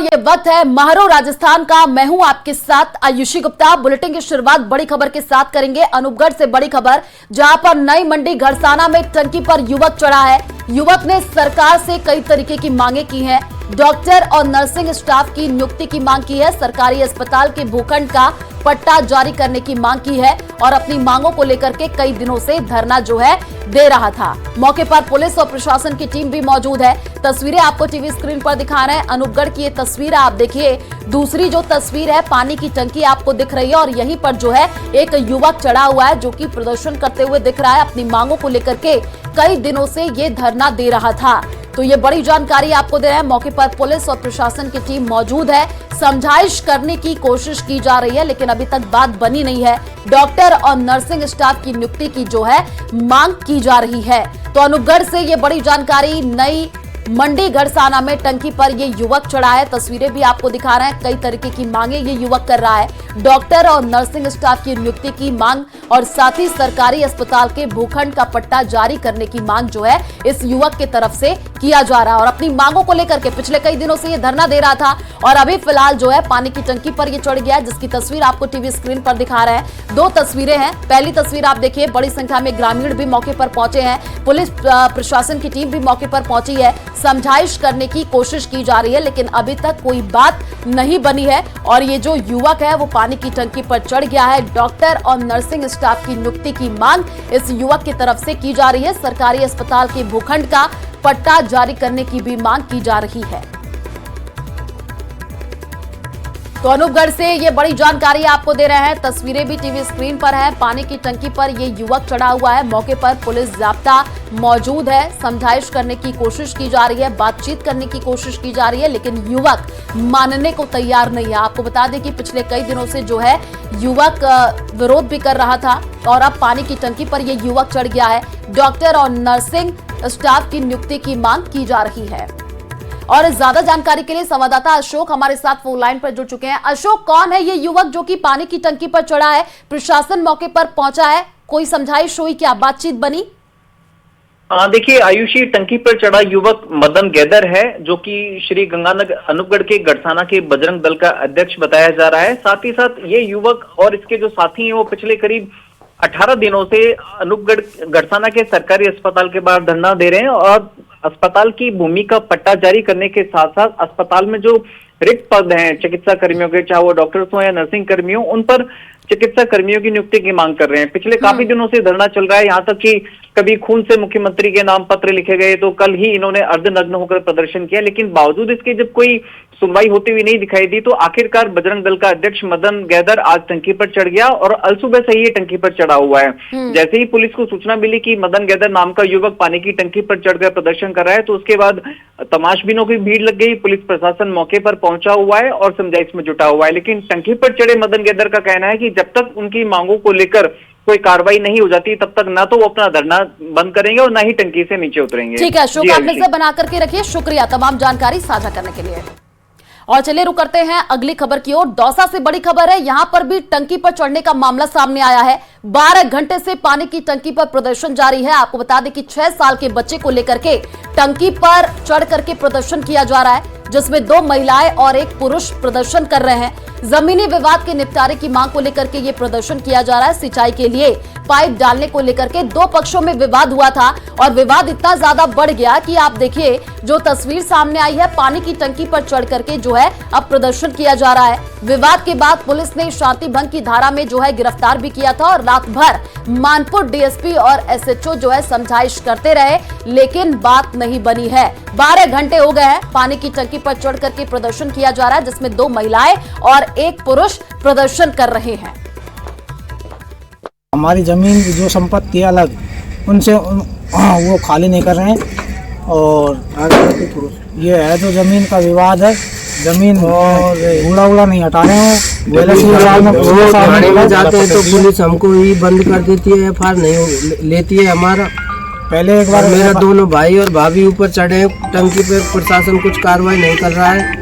और ये वक्त है महरो राजस्थान का। मैं हूं आपके साथ आयुषी गुप्ता। बुलेटिन की शुरुआत बड़ी खबर के साथ करेंगे। अनूपगढ़ से बड़ी खबर, जहां पर नई मंडी घड़साना में टंकी पर युवक चढ़ा है। युवक ने सरकार से कई तरीके की मांगे की हैं। डॉक्टर और नर्सिंग स्टाफ की नियुक्ति की मांग की है। सरकारी अस्पताल के भूखंड का पट्टा जारी करने की मांग की है और अपनी मांगों को लेकर के कई दिनों से धरना जो है दे रहा था। मौके पर पुलिस और प्रशासन की टीम भी मौजूद है। तस्वीरें आपको टीवी स्क्रीन पर दिखा रहे हैं। अनूपगढ़ की ये तस्वीर आप देखिए। दूसरी जो तस्वीर है, पानी की टंकी आपको दिख रही है और यहीं पर जो है एक युवक चढ़ा हुआ है जो कि प्रदर्शन करते हुए दिख रहा है। अपनी मांगों को लेकर के कई दिनों से ये धरना दे रहा था। तो ये बड़ी जानकारी आपको दे रहे हैं। मौके पर पुलिस और प्रशासन की टीम मौजूद है। समझाइश करने की कोशिश की जा रही है, लेकिन अभी तक बात बनी नहीं है। डॉक्टर और नर्सिंग स्टाफ की नियुक्ति की जो है मांग की जा रही है। तो अनूपगढ़ से ये बड़ी जानकारी। नई मंडी घड़साना में टंकी पर ये युवक चढ़ा है। तस्वीरें भी आपको दिखा रहे हैं। कई तरीके की मांगे ये युवक कर रहा है। डॉक्टर और नर्सिंग स्टाफ की नियुक्ति की मांग और साथ ही सरकारी अस्पताल के भूखंड का पट्टा जारी करने की मांग जो है इस युवक की तरफ से किया जा रहा है। और अपनी मांगों को लेकर के पिछले कई दिनों से ये धरना दे रहा था और अभी फिलहाल जो है पानी की टंकी पर ये चढ़ गया है, जिसकी तस्वीर आपको टीवी स्क्रीन पर दिखा रहे हैं। दो तस्वीरें हैं। पहली तस्वीर आप देखिए, बड़ी संख्या में ग्रामीण भी मौके पर पहुंचे हैं। पुलिस प्रशासन की टीम भी मौके पर पहुंची है। समझाइश करने की कोशिश की जा रही है, लेकिन अभी तक कोई बात नहीं बनी है। और ये जो युवक है वो पानी की टंकी पर चढ़ गया है। डॉक्टर और नर्सिंग स्टाफ की नियुक्ति की मांग इस युवक की तरफ से की जा रही है। सरकारी अस्पताल के भूखंड का पट्टा जारी करने की भी मांग की जा रही है। तो अनूपगढ़ से ये बड़ी जानकारी आपको दे रहे हैं। तस्वीरें भी टीवी स्क्रीन पर है। पानी की टंकी पर ये युवक चढ़ा हुआ है। मौके पर पुलिस जाब्ता मौजूद है। समझाइश करने की कोशिश की जा रही है, बातचीत करने की कोशिश की जा रही है, लेकिन युवक मानने को तैयार नहीं है। आपको बता दें कि पिछले कई दिनों से जो है युवक विरोध भी कर रहा था और अब पानी की टंकी पर ये युवक चढ़ गया है। डॉक्टर और नर्सिंग स्टाफ की नियुक्ति की मांग की जा रही है। और ज्यादा जानकारी के लिए संवाददाता अशोक हमारे साथ फोन लाइन पर जुड़ चुके हैं। अशोक, कौन है ये युवक जो कि पानी की टंकी पर चढ़ा है? प्रशासन मौके पर पहुंचा है, कोई समझाइश हुई, क्या बातचीत बनी? देखिए आयुषी, टंकी पर चढ़ा युवक मदन गैदर है, जो कि श्री गंगानगर अनूपगढ़ के घड़साना के बजरंग दल का अध्यक्ष बताया जा रहा है। साथ ही साथ ये युवक और इसके जो साथी हैं वो पिछले करीब 18 दिनों से अनूपगढ़ घड़साना के सरकारी अस्पताल के बाहर धरना दे रहे हैं और अस्पताल की भूमि का पट्टा जारी करने के साथ साथ अस्पताल में जो रिक्त पद हैं चिकित्सा कर्मियों के, चाहे वो डॉक्टर्स हो या नर्सिंग कर्मियों, उन पर चिकित्सा कर्मियों की नियुक्ति की मांग कर रहे हैं। पिछले काफी दिनों से धरना चल रहा है। यहाँ तक कि कभी खून से मुख्यमंत्री के नाम पत्र लिखे गए, तो कल ही इन्होंने अर्धनग्न होकर प्रदर्शन किया, लेकिन बावजूद इसके जब कोई सुनवाई होती हुई नहीं दिखाई दी, तो आखिरकार बजरंग दल का अध्यक्ष मदन गैदर आज टंकी पर चढ़ गया और अलसुबह से ही टंकी पर चढ़ा हुआ है। जैसे ही पुलिस को सूचना मिली कि मदन गैदर नाम का युवक पानी की टंकी पर चढ़कर प्रदर्शन कर रहा है, तो उसके बाद तमाशबीनों की भीड़ लग गई। पुलिस प्रशासन मौके पर पहुंचा हुआ है और समझाइश में जुटा हुआ है, लेकिन टंकी पर चढ़े मदन गैदर का कहना है कि जब तक उनकी मांगों को लेकर कोई कार्रवाई नहीं हो जाती तब तक ना तो वो अपना धरना बंद करेंगे और ना ही टंकी से नीचे उतरेंगे। ठीक है अशोक, आप नजर बना करके रखिए। शुक्रिया तमाम जानकारी साझा करने के लिए। और चलिए रुक करते हैं अगली खबर की ओर। दौसा से बड़ी खबर है। यहां पर भी टंकी पर चढ़ने का मामला सामने आया है। 12 घंटे से पानी की टंकी पर प्रदर्शन जारी है। आपको बता दें कि 6 साल के बच्चे को लेकर के टंकी पर चढ़ करके प्रदर्शन किया जा रहा है, जिसमें 2 महिलाएं और 1 पुरुष प्रदर्शन कर रहे हैं। जमीनी विवाद के निपटारे की मांग को लेकर के ये प्रदर्शन किया जा रहा है। सिंचाई के लिए पाइप डालने को लेकर के 2 पक्षों में विवाद हुआ था और विवाद इतना ज्यादा बढ़ गया कि आप देखिए जो तस्वीर सामने आई है, पानी की टंकी पर चढ़ करके जो है अब प्रदर्शन किया जा रहा है। विवाद के बाद पुलिस ने शांति भंग की धारा में जो है गिरफ्तार भी किया था और रात भर मानपुर डीएसपी और एसएचओ जो है समझाइश करते रहे, लेकिन बात नहीं बनी है। 12 घंटे हो गए हैं। पानी की टंकी पर चढ़ करके प्रदर्शन किया जा रहा है, जिसमें 2 महिलाएं और 1 पुरुष प्रदर्शन कर रहे हैं। हमारी जमीन जो संपत्ति है अलग, उनसे वो खाली नहीं कर रहे हैं और ये है जो जमीन का विवाद है, जमीन और उड़ा नहीं हटा रहे हैं। थाने में जाते हैं तो पुलिस हमको ही बंद कर देती है, एफआईआर नहीं लेती है हमारा। पहले एक बार मेरा दोनों भाई और भाभी ऊपर चढ़े टंकी पे, प्रशासन कुछ कार्रवाई नहीं कर रहा है।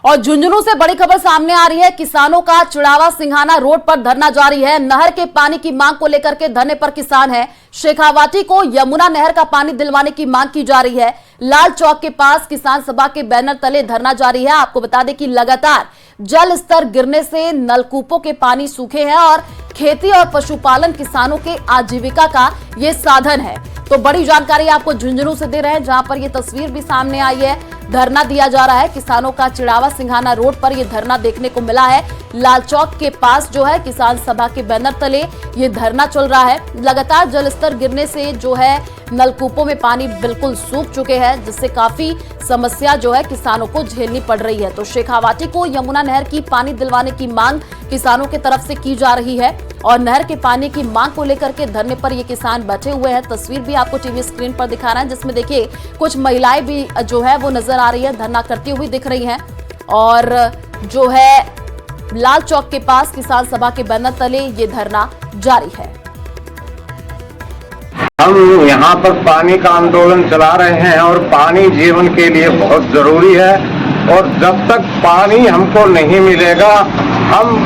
और झुंझुनू से बड़ी खबर सामने आ रही है। किसानों का चिड़ावा सिंघाना रोड पर धरना जारी है। नहर के पानी की मांग को लेकर के धरने पर किसान है। शेखावाटी को यमुना नहर का पानी दिलवाने की मांग की जा रही है। लाल चौक के पास किसान सभा के बैनर तले धरना जारी है। आपको बता दें कि लगातार जल स्तर गिरने से नलकूपों के पानी सूखे हैं और खेती और पशुपालन किसानों के आजीविका का ये साधन है। तो बड़ी जानकारी आपको झुंझुनू से दे रहे हैं, जहां पर ये तस्वीर भी सामने आई है। धरना दिया जा रहा है किसानों का। चिड़ावा सिंघाना रोड पर यह धरना देखने को मिला है। लाल चौक के पास जो है किसान सभा के बैनर तले ये धरना चल रहा है। लगातार जल स्तर गिरने से जो है नलकूपों में पानी बिल्कुल सूख चुके हैं, जिससे काफी समस्या जो है किसानों को झेलनी पड़ रही है। तो शेखावाटी को यमुना नहर की पानी दिलवाने की मांग किसानों की तरफ से की जा रही है और नहर के पानी की मांग को लेकर के धरने पर ये किसान बैठे हुए हैं। तस्वीर भी आपको टीवी स्क्रीन पर दिखा रहे हैं, जिसमें देखिए कुछ महिलाएं भी जो है वो नजर आ रही है, धरना करती हुई दिख रही हैं। और जो है लाल चौक के पास किसान सभा के बैनर तले ये धरना जारी है। हम यहाँ पर पानी का आंदोलन चला रहे हैं और पानी जीवन के लिए बहुत जरूरी है और जब तक पानी हमको नहीं मिलेगा हम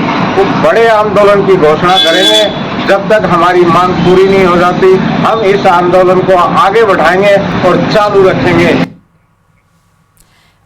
बड़े आंदोलन की घोषणा करेंगे। जब तक हमारी मांग पूरी नहीं हो जाती हम इस आंदोलन को आगे बढ़ाएंगे और चालू रखेंगे।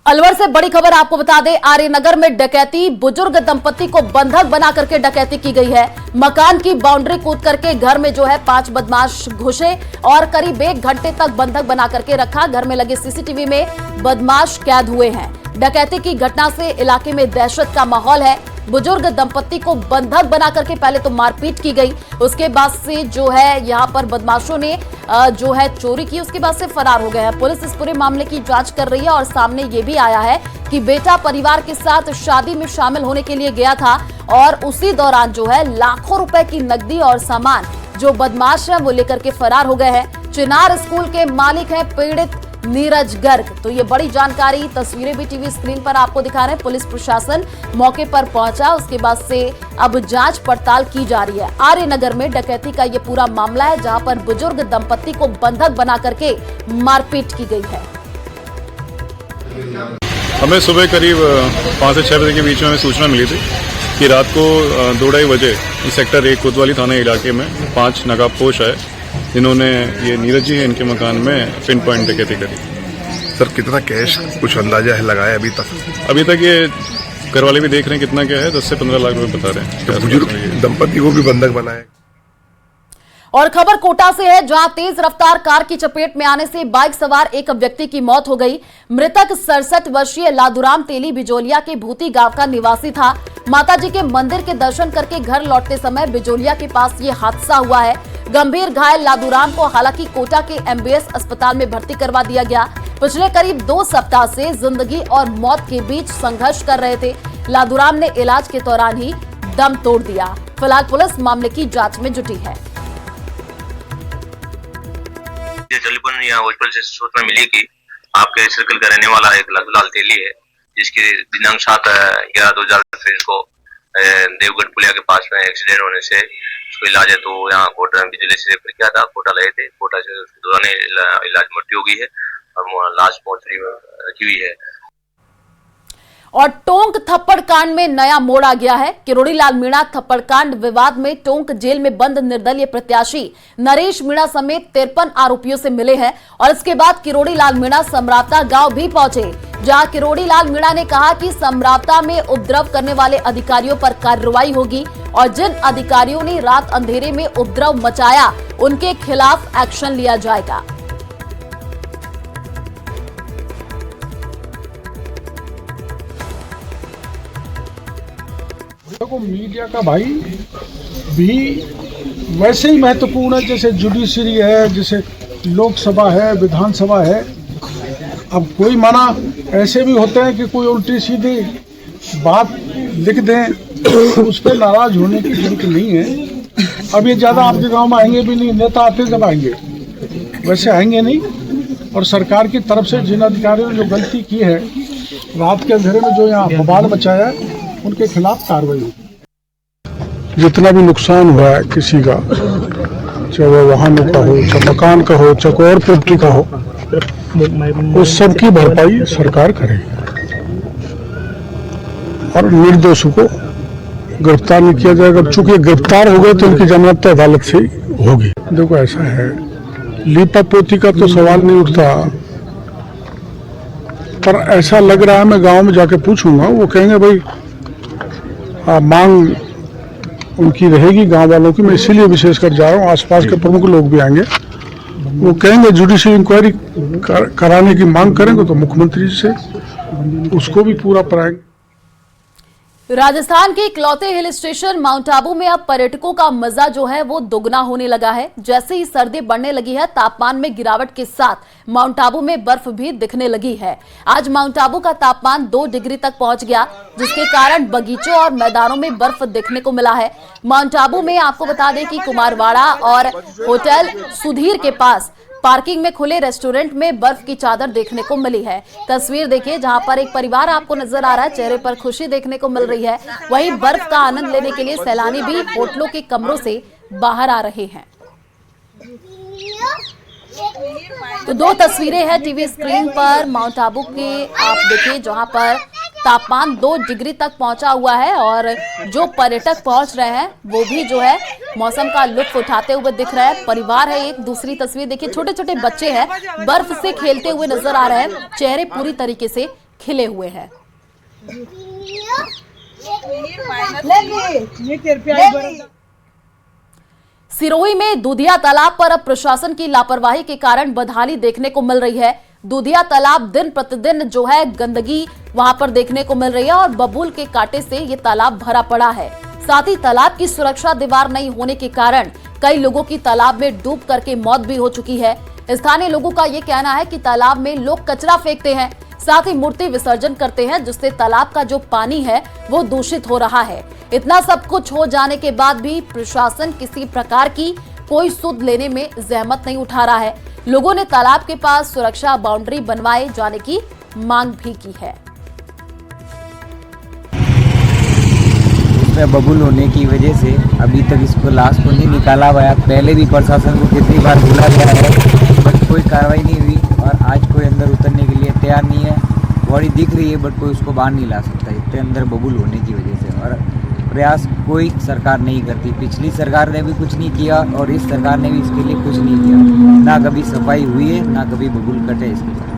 अलवर से बड़ी खबर आपको बता दें, आर्यनगर में डकैती। बुजुर्ग दंपति को बंधक बना करके डकैती की गई है। मकान की बाउंड्री कूद करके घर में जो है 5 बदमाश घुसे और करीब 1 घंटे तक बंधक बना करके रखा। घर में लगे सीसीटीवी में बदमाश कैद हुए हैं। डकैती की घटना से इलाके में दहशत का माहौल है। बुजुर्ग दंपति को बंधक बना करके पहले तो मारपीट की गई, उसके बाद से जो है यहाँ पर बदमाशों ने जो है चोरी की, उसके बाद से फरार हो गए हैं। पुलिस इस पूरे मामले की जांच कर रही है और सामने ये भी आया है कि बेटा परिवार के साथ शादी में शामिल होने के लिए गया था और उसी दौरान जो है लाखों रुपए की नकदी और सामान जो बदमाश है वो लेकर के फरार हो गए हैं। चिनार स्कूल के मालिक है पीड़ित नीरज गर्ग। तो ये बड़ी जानकारी, तस्वीरें भी टीवी स्क्रीन पर आपको दिखा रहे हैं। पुलिस प्रशासन मौके पर पहुंचा, उसके बाद से अब जांच पड़ताल की जा रही है। आर्यनगर में डकैती का ये पूरा मामला है, जहां पर बुजुर्ग दंपति को बंधक बना करके मारपीट की गई है। हमें सुबह करीब 5 से 6 बजे के बीच में हमें सूचना मिली थी कि रात को 2-2:30 बजे सेक्टर 1 कोतवाली थाना इलाके में 5 नकाबपोश आए, जिन्होंने ये नीरज जी है इनके मकान में पिन पॉइंट डकैती करी। सर कितना कैश कुछ अंदाजा है लगाया अभी तक? अभी तक ये घर वाले भी देख रहे हैं कितना क्या है, 10 से 15 लाख रुपए बता रहे हैं। तो बुजुर्ग दंपति को भी बंधक बनाया। और खबर कोटा से है, जहां तेज रफ्तार कार की चपेट में आने से बाइक सवार एक व्यक्ति की मौत हो गई। मृतक 67 वर्षीय लादूराम तेली बिजोलिया के भूती गांव का निवासी था। माताजी के मंदिर के दर्शन करके घर लौटते समय बिजोलिया के पास ये हादसा हुआ है। गंभीर घायल लादूराम को हालांकि कोटा के MBS अस्पताल में भर्ती करवा दिया गया। पिछले करीब 2 सप्ताह से जिंदगी और मौत के बीच संघर्ष कर रहे थे। लादूराम ने इलाज के दौरान ही दम तोड़ दिया। फिलहाल पुलिस मामले की जांच में जुटी है। टेलीफोन या हॉस्पिटल से सूचना मिली कि आपके सर्कल का रहने वाला एक लादूलाल तेली है, जिसके दिनांक 7/11/2023 को देवगढ़ पुलिया के पास में एक्सीडेंट होने से उसको इलाज है तो यहाँ कोटा में बिजली से रेफर किया था। कोटा लाए थे, कोटा से उसके दौरान इलाज मृत्यु हो गई है और लाश पहुंचनी रखी हुई है। और टोंक थप्पड़ कांड में नया मोड़ आ गया है। किरोड़ी लाल मीणा थप्पड़ कांड विवाद में टोंक जेल में बंद निर्दलीय प्रत्याशी नरेश मीणा समेत 53 आरोपियों से मिले हैं और इसके बाद किरोड़ी लाल मीणा समरावता गांव भी पहुंचे, जहां किरोड़ी लाल मीणा ने कहा कि समरावता में उपद्रव करने वाले अधिकारियों पर कार्रवाई होगी और जिन अधिकारियों ने रात अंधेरे में उपद्रव मचाया उनके खिलाफ एक्शन लिया जाएगा। देखो, मीडिया का भाई भी वैसे ही महत्वपूर्ण है जैसे जुडिशरी है, जैसे लोकसभा है, विधानसभा है। अब कोई माना ऐसे भी होते हैं कि कोई उल्टी सीधी बात लिख दें तो उस पर नाराज होने की जरूरत नहीं है। अब ये ज़्यादा आपके गांव में आएंगे भी नहीं, नेता आते जब आएंगे, वैसे आएंगे नहीं। और सरकार की तरफ से जिन अधिकारियों ने जो गलती की है, रात के अंधेरे में जो यहाँ बवाल मचाया, उनके खिलाफ कार्रवाई होगी। जितना भी नुकसान हुआ है किसी का, चाहे वह वाहनों का हो, चाहे मकान का हो, चाहे कोई और प्रॉपर्टी का हो, उस सब की भरपाई सरकार करेगी और निर्दोषों को गिरफ्तार नहीं किया जाएगा। चूंकि गिरफ्तार हो गए तो उनकी जमानत तो अदालत से होगी। देखो ऐसा है, लीपा पोती का तो सवाल नहीं उठता, पर ऐसा लग रहा है, मैं गांव में जाके पूछूंगा, वो कहेंगे भाई मांग उनकी रहेगी गांव वालों की। मैं इसीलिए विशेषकर जा रहा हूँ, आसपास के प्रमुख लोग भी आएंगे, वो कहेंगे जुडिशियल इंक्वायरी कराने की मांग करेंगे तो मुख्यमंत्री से उसको भी पूरा कराएंगे। राजस्थान के इकलौते हिल स्टेशन माउंट आबू में अब पर्यटकों का मजा जो है वो दुगना होने लगा है। जैसे ही सर्दी बढ़ने लगी है, तापमान में गिरावट के साथ माउंट आबू में बर्फ भी दिखने लगी है। आज माउंट आबू का तापमान 2 डिग्री तक पहुंच गया, जिसके कारण बगीचों और मैदानों में बर्फ देखने को मिला है। माउंट आबू में आपको बता दें कि कुमारवाड़ा और होटल सुधीर के पास पार्किंग में खुले रेस्टोरेंट में बर्फ की चादर देखने को मिली है। तस्वीर देखिए, जहां पर एक परिवार आपको नजर आ रहा है, चेहरे पर खुशी देखने को मिल रही है। वहीं बर्फ का आनंद लेने के लिए सैलानी भी होटलों के कमरों से बाहर आ रहे हैं। तो 2 तस्वीरें हैं टीवी स्क्रीन पर माउंट आबू के, आप देखिए, जहां पर तापमान 2 डिग्री तक पहुंचा हुआ है और जो पर्यटक पहुंच रहे हैं वो भी जो है मौसम का लुत्फ उठाते हुए दिख रहा है। परिवार है एक। दूसरी तस्वीर देखिए, छोटे छोटे बच्चे हैं, बर्फ से खेलते हुए नजर आ रहे हैं, चेहरे पूरी तरीके से खिले हुए हैं। सिरोही में दूधिया तालाब पर अब प्रशासन की लापरवाही के कारण बदहाली देखने को मिल रही है। दूधिया तालाब दिन प्रतिदिन जो है गंदगी वहां पर देखने को मिल रही है और बबूल के कांटे से ये तालाब भरा पड़ा है। साथ ही तालाब की सुरक्षा दीवार नहीं होने के कारण कई लोगों की तालाब में डूब करके मौत भी हो चुकी है। स्थानीय लोगों का ये कहना है कि तालाब में लोग कचरा फेंकते हैं, साथ ही मूर्ति विसर्जन करते हैं, जिससे तालाब का जो पानी है वो दूषित हो रहा है। इतना सब कुछ हो जाने के बाद भी प्रशासन किसी प्रकार की कोई सुध लेने में जहमत नहीं उठा रहा है। लोगों ने तालाब के पास सुरक्षा बाउंड्री बनवाए जाने की मांग भी की है। इसमें बबूल होने की वजह से अभी तक इसको लाश को नहीं निकाला गया। पहले भी प्रशासन को कितनी बार बोला गया है, बट कोई कार्रवाई नहीं हुई और आज कोई अंदर उतरने के लिए तैयार नहीं है। बॉडी दिख रही है बट कोई उसको बाहर नहीं ला सकता इतने अंदर बबूल होने की वजह से, और प्रयास कोई सरकार नहीं करती। पिछली सरकार ने भी कुछ नहीं किया और इस सरकार ने भी इसके लिए कुछ नहीं किया। ना कभी सफाई हुई है, ना कभी बबूल कटे इसके।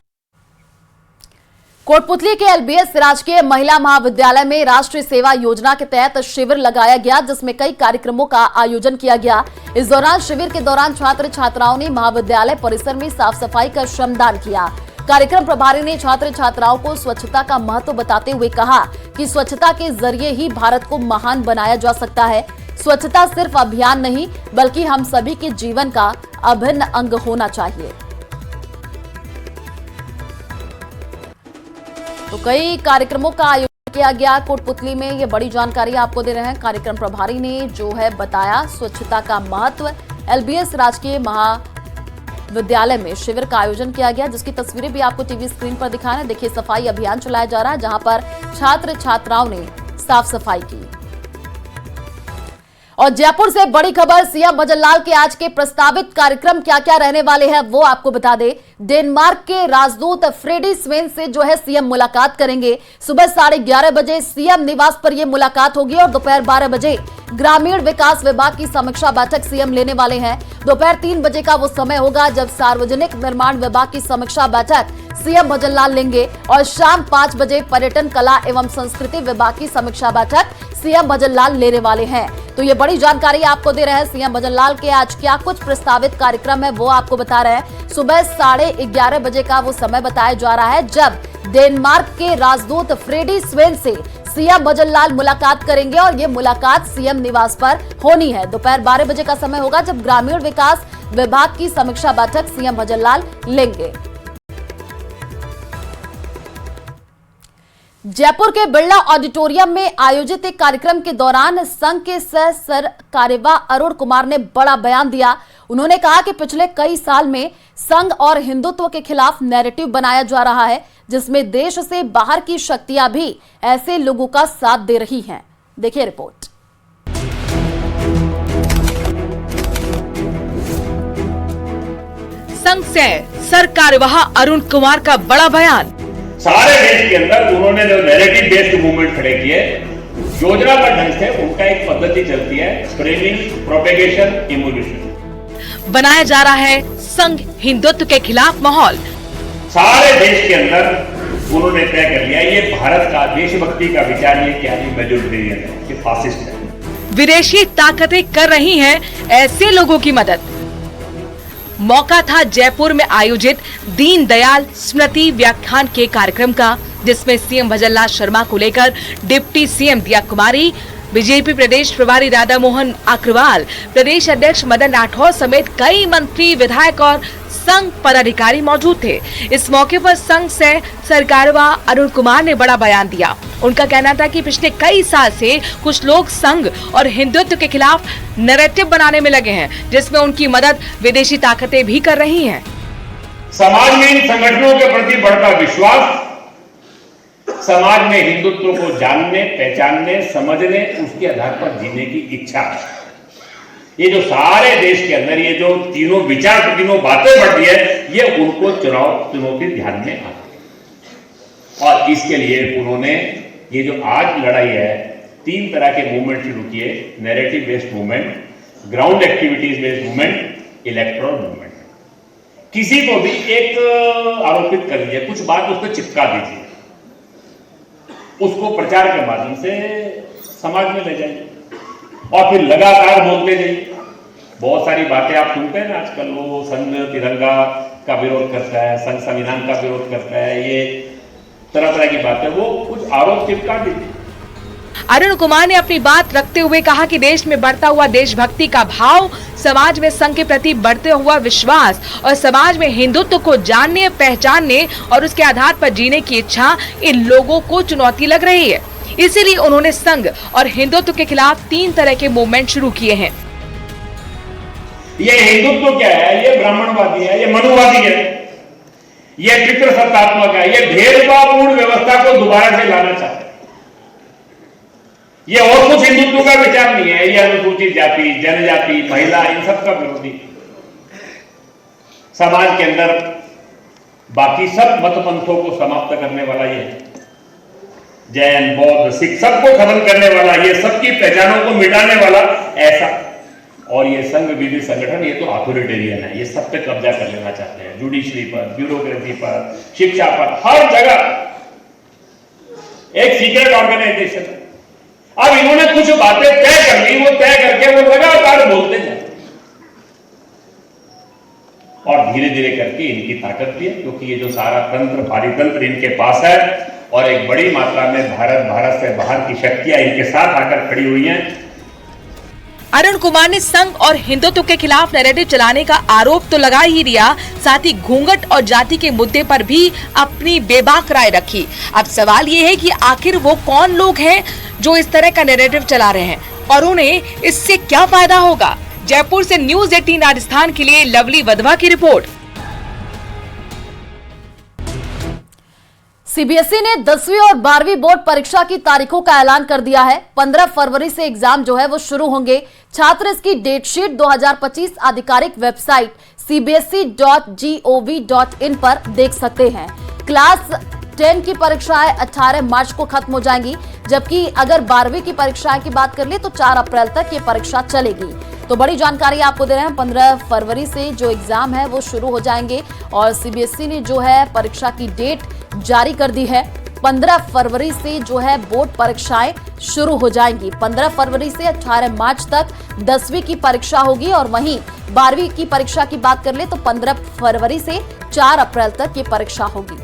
कोटपुतली के एलबीएस राजकीय महिला महाविद्यालय में राष्ट्रीय सेवा योजना के तहत शिविर लगाया गया, जिसमें कई कार्यक्रमों का आयोजन किया गया। इस दौरान शिविर के दौरान छात्र छात्राओं ने महाविद्यालय परिसर में साफ सफाई का श्रमदान किया। कार्यक्रम प्रभारी ने छात्र छात्राओं को स्वच्छता का महत्व बताते हुए कहा कि स्वच्छता के जरिए ही भारत को महान बनाया जा सकता है। स्वच्छता सिर्फ अभियान नहीं बल्कि हम सभी के जीवन का अभिन्न अंग होना चाहिए। तो कई कार्यक्रमों का आयोजन किया गया कोटपुतली में, ये बड़ी जानकारी आपको दे रहे हैं। कार्यक्रम प्रभारी ने जो है बताया स्वच्छता का महत्व। एलबीएस राजकीय महाविद्यालय में शिविर का आयोजन किया गया, जिसकी तस्वीरें भी आपको टीवी स्क्रीन पर दिखा रहे हैं। देखिए, सफाई अभियान चलाया जा रहा है, जहां पर छात्र छात्राओं ने साफ सफाई की। और जयपुर से बड़ी खबर, सीएम भजन लाल के आज के प्रस्तावित कार्यक्रम क्या क्या रहने वाले हैं वो आपको बता दें। डेनमार्क के राजदूत फ्रेडी स्वेन से जो है सीएम मुलाकात करेंगे। सुबह 11:30 बजे सीएम निवास पर यह मुलाकात होगी और दोपहर 12 बजे ग्रामीण विकास विभाग की समीक्षा बैठक सीएम लेने वाले हैं। दोपहर 3 बजे का वो समय होगा जब सार्वजनिक निर्माण विभाग की समीक्षा बैठक सीएम भजन लाल लेंगे और शाम 5 बजे पर्यटन कला एवं संस्कृति विभाग की समीक्षा बैठक सीएम भजन लाल लेने वाले हैं। तो ये बड़ी जानकारी आपको दे रहे हैं। सीएम भजन लाल के आज क्या कुछ प्रस्तावित कार्यक्रम है वो आपको बता रहे हैं। सुबह 11:30 बजे का वो समय बताया जा रहा है जब डेनमार्क के राजदूत फ्रेडी स्वेन से सीएम भजन लाल मुलाकात करेंगे और ये मुलाकात सीएम निवास पर होनी है। दोपहर 12 बजे का समय होगा जब ग्रामीण विकास विभाग की समीक्षा बैठक सीएम भजन लाल लेंगे। जयपुर के बिरला ऑडिटोरियम में आयोजित एक कार्यक्रम के दौरान संघ के सह कार्यवाह अरुण कुमार ने बड़ा बयान दिया। उन्होंने कहा कि पिछले कई साल में संघ और हिंदुत्व के खिलाफ नैरेटिव बनाया जा रहा है, जिसमें देश से बाहर की शक्तियां भी ऐसे लोगों का साथ दे रही हैं। देखिए रिपोर्ट। संघ से सर कार्यवाह अरुण कुमार का बड़ा बयान। सारे देश के अंदर उन्होंने जो नैरेटिव बेस्ड मूवमेंट खड़े किए, योजनाबद्ध ढंग से उनका एक पद्धति चलती है, फ्रेमिंग, प्रोपेगेशन, इमोल्यूशन। बनाया जा रहा है संघ हिंदुत्व के खिलाफ माहौल। सारे देश के अंदर उन्होंने तय कर लिया ये भारत का देशभक्ति का विचार ये क्या है, मेजोरिटेरियन है, ये फासिस्ट है। विदेशी ताकतें कर रही हैं ऐसे लोगों की मदद। मौका था जयपुर में आयोजित दीनदयाल स्मृति व्याख्यान के कार्यक्रम का, जिसमें सीएम भजनलाल शर्मा को लेकर डिप्टी सीएम दिया कुमारी, बीजेपी प्रदेश प्रभारी राधा मोहन अग्रवाल, प्रदेश अध्यक्ष मदन राठौर समेत कई मंत्री, विधायक और संघ पदाधिकारी मौजूद थे। इस मौके पर संघ से सरकारवा अरुण कुमार ने बड़ा बयान दिया। उनका कहना था कि पिछले कई साल से कुछ लोग संघ और हिंदुत्व के खिलाफ नैरेटिव बनाने में लगे हैं, जिसमें उनकी मदद विदेशी ताकतें भी कर रही हैं। समाज में इन संगठनों के प्रति बढ़ता विश्वास, समाज में हिंदुत्व को जानने, पहचानने, समझने, उसके आधार पर जीने की इच्छा है। ये जो सारे देश के अंदर ये जो तीनों विचार, तीनों बातें बढ़ती है, ये उनको चुनौती ध्यान में आती है। और इसके लिए उन्होंने ये जो आज लड़ाई है, 3 तरह के मूवमेंट शुरू किए, narrative based movement, ground activities based movement, electoral movement. किसी को भी एक आरोपित कर दीजिए, कुछ बात उस पर चिपका दीजिए, उसको प्रचार के माध्यम से समाज में ले जाइए और फिर लगातार बोलते जाइए। बहुत सारी बातें आप सुनते हैं ना आजकल, वो संघ तिरंगा का विरोध करता है, संघ संविधान का विरोध करता है, ये तरह तरह की बातें, वो कुछ आरोप चिपका दीजिए। अरुण कुमार ने अपनी बात रखते हुए कहा कि देश में बढ़ता हुआ देशभक्ति का भाव, समाज में संघ के प्रति बढ़ते हुआ विश्वास और समाज में हिंदुत्व को जानने, पहचानने और उसके आधार पर जीने की इच्छा इन लोगों को चुनौती लग रही है। इसीलिए उन्होंने संघ और हिंदुत्व के खिलाफ 3 तरह के मूवमेंट शुरू किए हैं। ये हिंदुत्व क्या है? ये ब्राह्मणवादी है, ये मनुवादी है, ये पितृसत्तात्मक है, ये भेदभावपूर्ण व्यवस्था को दोबारा से लाना चाहता है। ये और कुछ हिंदुत्व का विचार नहीं है, ये अनुसूचित जाति, जनजाति, महिला, इन सब का विरोधी। समाज के अंदर बाकी सब मत पंथों को समाप्त करने वाला ये है, जैन, बौद्ध, सिख, सबको खत्म करने वाला, ये सबकी पहचानों को मिटाने वाला ऐसा। और ये संघ विधि संगठन, ये तो अथॉरिटेरियन है, ये सब पे कब्जा कर लेना चाहते हैं, जुडिशरी पर, ब्यूरोक्रेसी पर, शिक्षा पर, हर जगह एक सीक्रेट ऑर्गेनाइजेशन। अब इन्होंने कुछ बातें तय कर ली, वो तय करके वो लगातार बोलते जाते और धीरे धीरे करके इनकी ताकत भी है, क्योंकि ये जो सारा तंत्र, भारी तंत्र इनके पास है और एक बड़ी मात्रा में भारत से बाहर की शक्तियां इनके साथ आकर खड़ी हुई हैं। अरुण कुमार ने संघ और हिंदुत्व के खिलाफ नैरेटिव चलाने का आरोप तो लगा ही दिया, साथ ही घूंघट और जाति के मुद्दे पर भी अपनी बेबाक राय रखी। अब सवाल ये है कि आखिर वो कौन लोग हैं जो इस तरह का नैरेटिव चला रहे हैं और उन्हें इससे क्या फायदा होगा। जयपुर से न्यूज़ 18 राजस्थान के लिए लवली वधवा की रिपोर्ट। सीबीएसई ने 10वीं और 12वीं बोर्ड परीक्षा की तारीखों का ऐलान कर दिया है। 15 फरवरी से एग्जाम जो है वो शुरू होंगे। छात्र इसकी डेटशीट 2025 आधिकारिक वेबसाइट cbse.gov.in पर देख सकते हैं। क्लास 10 की परीक्षाएं 18 मार्च को खत्म हो जाएंगी, जबकि अगर 12वीं की परीक्षाएं की बात कर ले तो 4 अप्रैल तक ये परीक्षा चलेगी। तो बड़ी जानकारी आपको दे रहे हैं, 15 फरवरी से जो एग्जाम है वो शुरू हो जाएंगे और सीबीएसई ने जो है परीक्षा की डेट जारी कर दी है। 15 फरवरी से जो है बोर्ड परीक्षाएं शुरू हो जाएंगी। 15 फरवरी से 18 मार्च तक 10वीं की परीक्षा होगी और वहीं 12वीं की परीक्षा की बात कर ले तो 15 फरवरी से 4 अप्रैल तक ये परीक्षा होगी।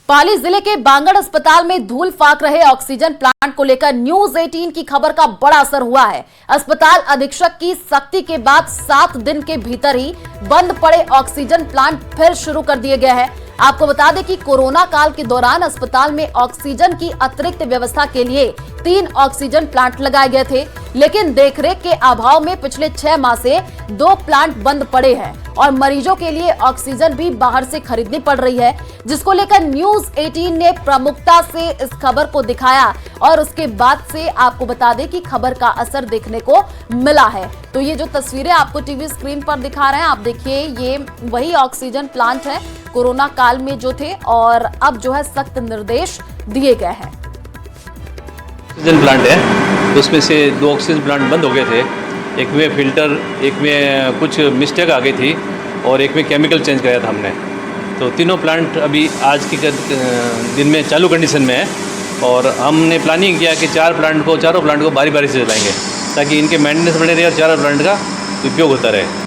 पाली जिले के बांगड़ अस्पताल में धूल फाक रहे ऑक्सीजन प्लांट को लेकर न्यूज़ 18 की खबर का बड़ा असर हुआ है। अस्पताल अधीक्षक की सख्ती के बाद 7 दिन के भीतर ही बंद पड़े ऑक्सीजन प्लांट फिर शुरू कर दिए गए हैं। आपको बता दें कि कोरोना काल के दौरान अस्पताल में ऑक्सीजन की अतिरिक्त व्यवस्था के लिए 3 ऑक्सीजन प्लांट लगाए गए थे, लेकिन देखरेख के अभाव में पिछले 6 माह से 2 प्लांट बंद पड़े हैं और मरीजों के लिए ऑक्सीजन भी बाहर से खरीदनी पड़ रही है, जिसको लेकर न्यूज़ 18 ने प्रमुखता से इस खबर को दिखाया और उसके बाद से आपको बता दें कि खबर का असर देखने को मिला है। तो ये जो तस्वीरें आपको टीवी स्क्रीन पर दिखा रहे हैं, आप देखिए ये वही ऑक्सीजन प्लांट है कोरोना काल में जो थे और अब जो है सख्त निर्देश दिए गए हैं। ऑक्सीजन प्लांट है, उसमें से 2 ऑक्सीजन प्लांट बंद हो गए थे। एक में फिल्टर, एक में कुछ मिस्टेक आ गई थी और एक में केमिकल चेंज कराया था हमने। तो तीनों प्लांट अभी आज के दिन में चालू कंडीशन में है और हमने प्लानिंग किया कि चारों प्लांट को बारी बारी से चलाएंगे ताकि इनके मेंटेनेंस बने रहे और चारों प्लांट का उपयोग होता रहे।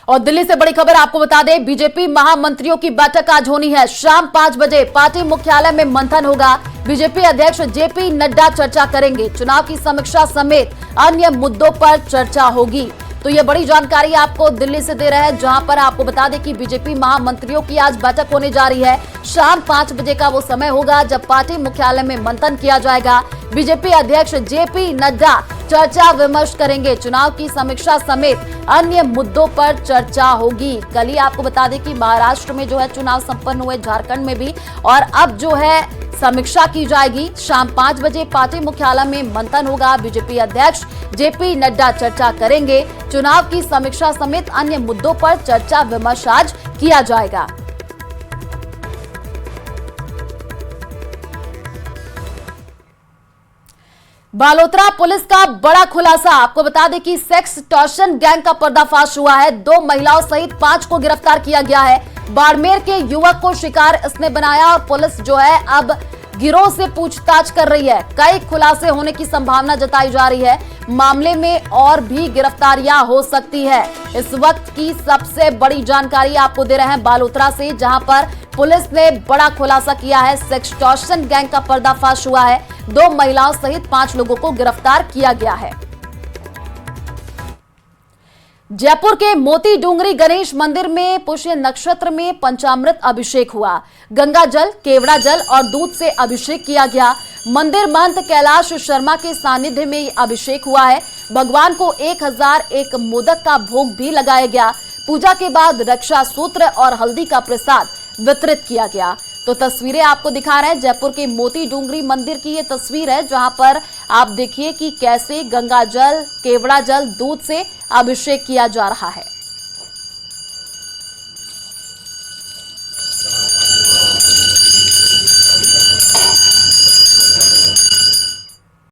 और दिल्ली से बड़ी खबर आपको बता दें, बीजेपी महामंत्रियों की बैठक आज होनी है। शाम 5 बजे पार्टी मुख्यालय में मंथन होगा। बीजेपी अध्यक्ष जेपी नड्डा चर्चा करेंगे। चुनाव की समीक्षा समेत अन्य मुद्दों पर चर्चा होगी। तो ये बड़ी जानकारी आपको दिल्ली से दे रहे हैं, जहां पर आपको बता दें कि बीजेपी महामंत्रियों की आज बैठक होने जा रही है। शाम 5 बजे का वो समय होगा जब पार्टी मुख्यालय में मंथन किया जाएगा। बीजेपी अध्यक्ष जेपी नड्डा चर्चा विमर्श करेंगे। चुनाव की समीक्षा समेत अन्य मुद्दों पर चर्चा होगी। कल ही आपको बता दें कि महाराष्ट्र में जो है चुनाव संपन्न हुए, झारखंड में भी, और अब जो है समीक्षा की जाएगी। शाम 5 बजे पार्टी मुख्यालय में मंथन होगा। बीजेपी अध्यक्ष जेपी नड्डा चर्चा करेंगे। चुनाव की समीक्षा समेत अन्य मुद्दों पर चर्चा विमर्श आज किया जाएगा। बालोतरा पुलिस का बड़ा खुलासा। आपको बता दें कि सेक्स टॉर्शन गैंग का पर्दाफाश हुआ है। 2 महिलाओं सहित 5 को गिरफ्तार किया गया है। बाड़मेर के युवक को शिकार इसने बनाया और पुलिस जो है अब गिरोह से पूछताछ कर रही है। कई खुलासे होने की संभावना जताई जा रही है। मामले में और भी गिरफ्तारियां हो सकती है। इस वक्त की सबसे बड़ी जानकारी आपको दे रहे हैं बालोतरा से, जहां पर पुलिस ने बड़ा खुलासा किया है। सेक्सटॉर्शन गैंग का पर्दाफाश हुआ है। 2 महिलाओं सहित 5 लोगों को गिरफ्तार किया गया है। जयपुर के मोती डूंगरी गणेश मंदिर में पुष्य नक्षत्र में पंचामृत अभिषेक हुआ। गंगा जल, केवड़ा जल और दूध से अभिषेक किया गया। मंदिर महंत कैलाश शर्मा के सानिध्य में अभिषेक हुआ है। भगवान को 1001 मोदक का भोग भी लगाया गया। पूजा के बाद रक्षा सूत्र और हल्दी का प्रसाद वितरित किया गया। तो तस्वीरें आपको दिखा रहे हैं, जयपुर के मोती डूंगरी मंदिर की ये तस्वीर है, जहां पर आप देखिए कि कैसे गंगा जल, केवड़ा जल, दूध से अभिषेक किया जा रहा है।